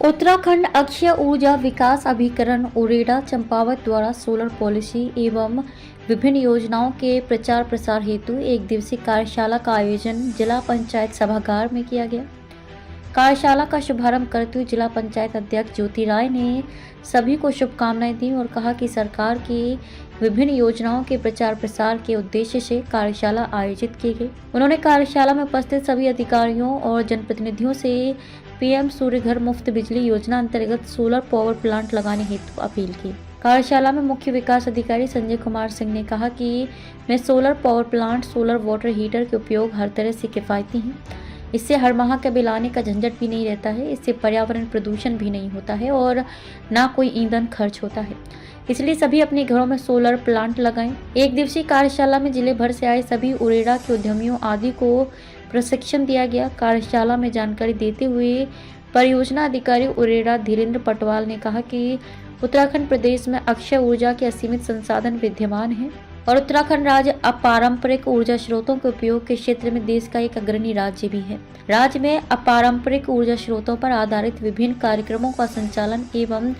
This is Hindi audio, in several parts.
उत्तराखंड अक्षय ऊर्जा विकास अभिकरण उरेडा चंपावत द्वारा सोलर पॉलिसी एवं विभिन्न योजनाओं के प्रचार प्रसार हेतु एक दिवसीय कार्यशाला का आयोजन जिला पंचायत सभागार में किया गया। कार्यशाला का शुभारंभ करते हुए जिला पंचायत अध्यक्ष ज्योति राय ने सभी को शुभकामनाएं दी और कहा कि सरकार की विभिन्न योजनाओं के प्रचार प्रसार के उद्देश्य से कार्यशाला आयोजित की गई। उन्होंने कार्यशाला में उपस्थित सभी अधिकारियों और जनप्रतिनिधियों से पीएम सूर्य घर मुफ्त बिजली योजना अंतर्गत सोलर पावर प्लांट लगाने हेतु अपील की। कार्यशाला में मुख्य विकास अधिकारी संजय कुमार सिंह ने कहा कि मैं solar power plant, solar water heater के उपयोग हर तरह से किफायती हैं। इससे हर माह का बिल आने का झंझट भी नहीं रहता है। इससे पर्यावरण प्रदूषण भी नहीं होता है और ना कोई ईंधन खर्च होता है। इसलिए सभी अपने घरों में सोलर प्लांट लगाएं। एक दिवसीय कार्यशाला में जिले भर से आए सभी उरेडा के उद्यमियों आदि को प्रशिक्षण दिया गया। कार्यशाला में जानकारी देते हुए परियोजना अधिकारी उरेडा धीरेन्द्र पटवाल ने कहा कि उत्तराखंड प्रदेश में अक्षय ऊर्जा के असीमित संसाधन विद्यमान हैं और उत्तराखंड राज्य अपारंपरिक ऊर्जा स्रोतों के उपयोग के क्षेत्र में देश का एक अग्रणी राज्य भी है। राज्य में अपारंपरिक ऊर्जा स्रोतों पर आधारित विभिन्न कार्यक्रमों का संचालन एवं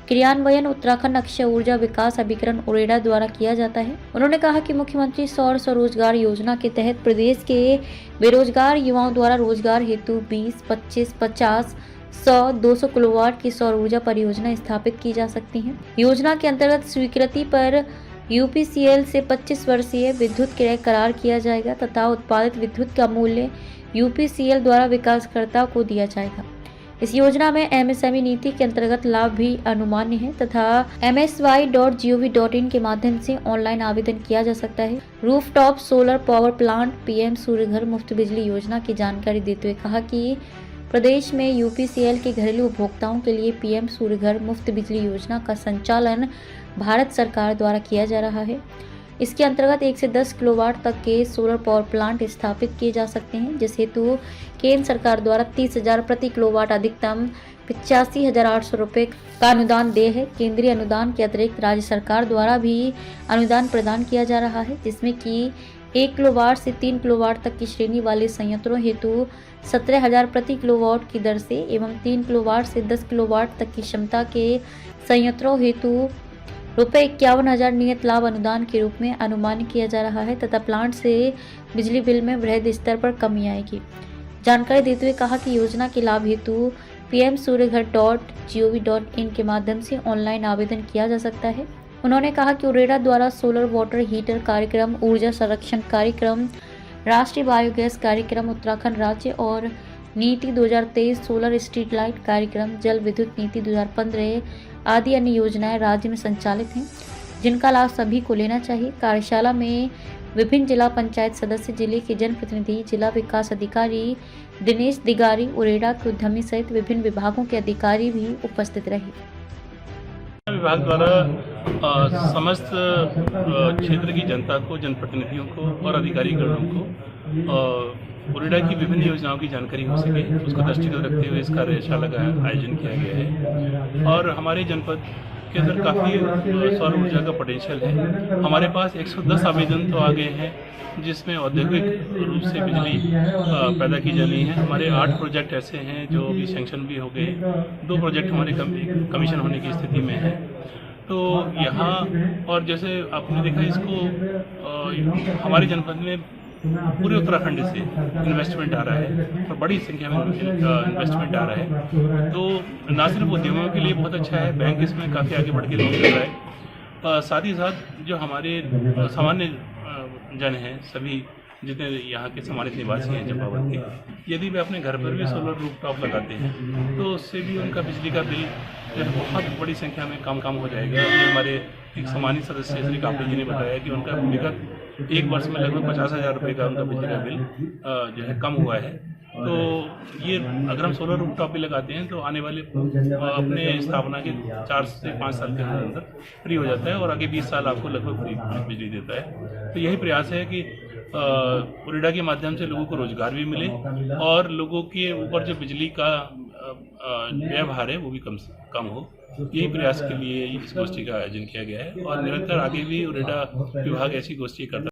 क्रियान्वयन उत्तराखंड अक्षय ऊर्जा विकास अभिकरण उरेडा द्वारा किया जाता है। उन्होंने कहा कि मुख्यमंत्री सौर स्वरोजगार योजना के तहत प्रदेश के बेरोजगार युवाओं द्वारा रोजगार हेतु 20, 25, 50, 100, 200 किलोवाट की सौर ऊर्जा परियोजना स्थापित की जा सकती हैं। योजना के अंतर्गत स्वीकृति पर यूपीसीएल से 25 वर्षीय विद्युत क्रय करार किया जाएगा तथा उत्पादित विद्युत का मूल्य यूपीसीएल द्वारा विकासकर्ता को दिया जाएगा। इस योजना में एमएसएमई नीति के अंतर्गत लाभ भी अनुमान्य है तथा msy.gov.in के माध्यम से ऑनलाइन आवेदन किया जा सकता है। Rooftop solar power plant PM Surya Ghar Muft बिजली योजना की जानकारी देते हुए कहा कि प्रदेश में यूपीसीएल के घरेलू उपभोक्ताओं के लिए पीएम सूर्य घर मुफ्त बिजली योजना का संचालन भारत सरकार द्वारा किया जा रहा है। इसके अंतर्गत 1 से 10 किलोवाट तक के सोलर पावर प्लांट स्थापित किए जा सकते हैं, जिस हेतु केंद्र सरकार द्वारा 30,000 प्रति किलोवाट अधिकतम 85,800 रुपये का अनुदान देय है। केंद्रीय अनुदान के अतिरिक्त राज्य सरकार द्वारा भी अनुदान प्रदान किया जा रहा है, जिसमें कि 1 किलोवाट से 3 किलोवाट तक की श्रेणी वाले संयंत्रों हेतु 17,000 प्रति किलोवाट की दर से एवं 3 किलोवाट से 10 किलोवाट तक की क्षमता के संयंत्रों हेतु ₹51,000 नियत लाभ अनुदान के रूप में अनुमान किया जा रहा है तथा प्लांट से बिजली बिल में वृहद स्तर पर कमी आएगी। जानकारी देते हुए कहा कि योजना के लाभ हेतु pmsuryaghar.gov.in के माध्यम से ऑनलाइन आवेदन किया जा सकता है। उन्होंने कहा कि उरेडा द्वारा सोलर वाटर हीटर कार्यक्रम, ऊर्जा संरक्षण कार्यक्रम, राष्ट्रीय बायोगैस कार्यक्रम, उत्तराखंड राज्य और नीति 2023 सोलर स्ट्रीट लाइट कार्यक्रम, जल विद्युत नीति 2015 आदि अन्य योजनाएं राज्य में संचालित हैं, जिनका लाभ सभी को लेना चाहिए। कार्यशाला में विभिन्न जिला पंचायत सदस्य, जिले के जनप्रतिनिधि, जिला विकास अधिकारी दिनेश दिगारी, उरेडा के उद्यमी सहित विभिन्न विभागों के अधिकारी भी उपस्थित रहे। विभाग द्वारा समस्त क्षेत्र की जनता को, जनप्रतिनिधियों को और अधिकारीगणों को उरेडा की विभिन्न योजनाओं की जानकारी हो सके, उसको दृष्टिगत रखते हुए इस कार्यशाला का आयोजन किया गया है। और हमारे जनपद के अंदर काफ़ी सौर ऊर्जा का पोटेंशियल है। हमारे पास 110 आवेदन तो आ गए हैं, जिसमें औद्योगिक रूप से बिजली पैदा की जानी है। हमारे 8 प्रोजेक्ट ऐसे हैं जो अभी सैंक्शन भी हो गए, 2 प्रोजेक्ट हमारे कमीशन होने की स्थिति में है। तो यहाँ और जैसे आपने देखा, इसको हमारे जनपद में पूरे उत्तराखंड से इन्वेस्टमेंट आ रहा है और बड़ी संख्या में इन्वेस्टमेंट आ रहा है। तो न सिर्फ उद्यमियों के लिए बहुत अच्छा है, बैंक इसमें काफ़ी आगे बढ़ के लोन दे रहा है। साथ ही साथ जो हमारे सामान्य जन हैं, सभी जितने यहाँ के सम्मानित निवासी हैं चंपावत के, यदि वे अपने घर पर भी सोलर रूफटॉप लगाते हैं तो उससे भी उनका बिजली का बिल जो है बहुत बड़ी संख्या में कम हो जाएगा। अभी हमारे एक सम्मानित सदस्य श्री कापड़ी जी ने बताया कि उनका विगत 1 वर्ष में लगभग 50,000 रुपये का उनका बिजली का बिल जो है कम हुआ है। तो ये अगर हम सोलर रूफटॉप भी लगाते हैं तो आने वाले अपने स्थापना के 4 से 5 साल के अंदर फ्री हो जाता है और आगे 20 साल आपको लगभग फ्री बिजली देता है। तो यही प्रयास है कि उरेडा के माध्यम से लोगों को रोजगार भी मिले और लोगों के ऊपर जो बिजली का व्यवहार है वो भी कम हो। यही प्रयास के लिए इस गोष्ठी का आयोजन किया गया है और निरंतर आगे भी उरेडा विभाग ऐसी गोष्ठी करता